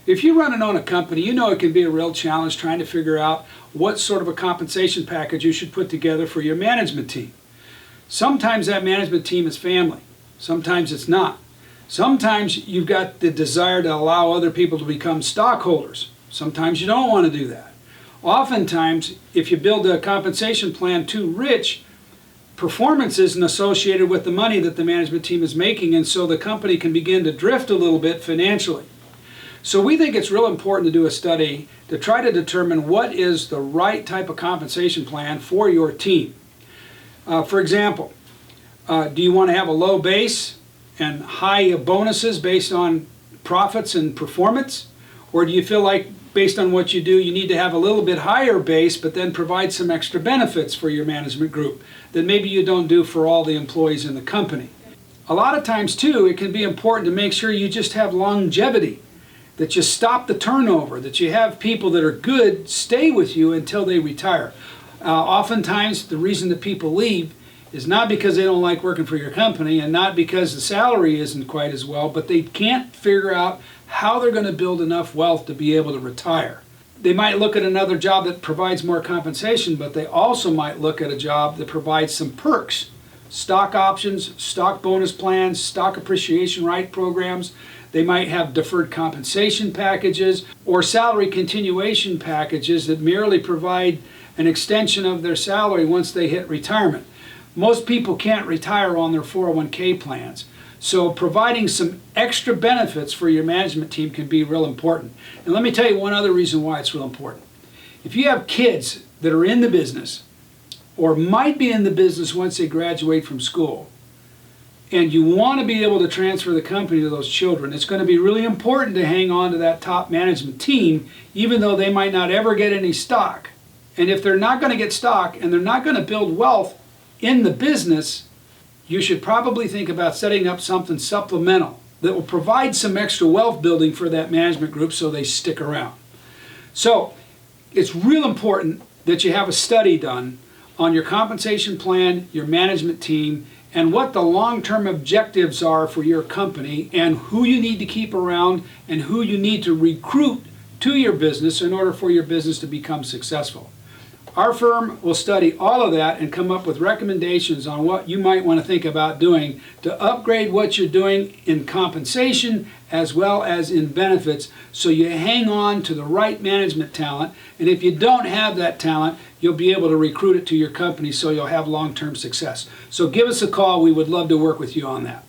If you run and own a company, you know it can be a real challenge trying to figure out what sort of a compensation package you should put together for your management team. Sometimes that management team is family. Sometimes it's not. Sometimes you've got the desire to allow other people to become stockholders. Sometimes you don't want to do that. Oftentimes, if you build a compensation plan too rich, performance isn't associated with the money that the management team is making, and so the company can begin to drift a little bit financially. So we think it's real important to do a study to try to determine what is the right type of compensation plan for your team. For example, do you want to have a low base and high bonuses based on profits and performance? Or do you feel like based on what you do, you need to have a little bit higher base but then provide some extra benefits for your management group that maybe you don't do for all the employees in the company? A lot of times too, it can be important to make sure you just have longevity, that you stop the turnover, that you have people that are good stay with you until they retire. Oftentimes the reason that people leave is not because they don't like working for your company and not because the salary isn't quite as well, but they can't figure out how they're going to build enough wealth to be able to retire. They might look at another job that provides more compensation, but they also might look at a job that provides some perks. Stock options, stock bonus plans, stock appreciation right programs. They might have deferred compensation packages or salary continuation packages that merely provide an extension of their salary once they hit retirement. Most people can't retire on their 401k plans. So providing some extra benefits for your management team can be real important. And let me tell you one other reason why it's real important. If you have kids that are in the business or might be in the business once they graduate from school, and you want to be able to transfer the company to those children, it's going to be really important to hang on to that top management team, even though they might not ever get any stock. And if they're not going to get stock and they're not going to build wealth in the business, you should probably think about setting up something supplemental that will provide some extra wealth building for that management group so they stick around. So it's real important that you have a study done on your compensation plan, your management team, and what the long-term objectives are for your company and who you need to keep around and who you need to recruit to your business in order for your business to become successful. Our firm will study all of that and come up with recommendations on what you might want to think about doing to upgrade what you're doing in compensation as well as in benefits so you hang on to the right management talent. And if you don't have that talent, you'll be able to recruit it to your company so you'll have long-term success. So give us a call. We would love to work with you on that.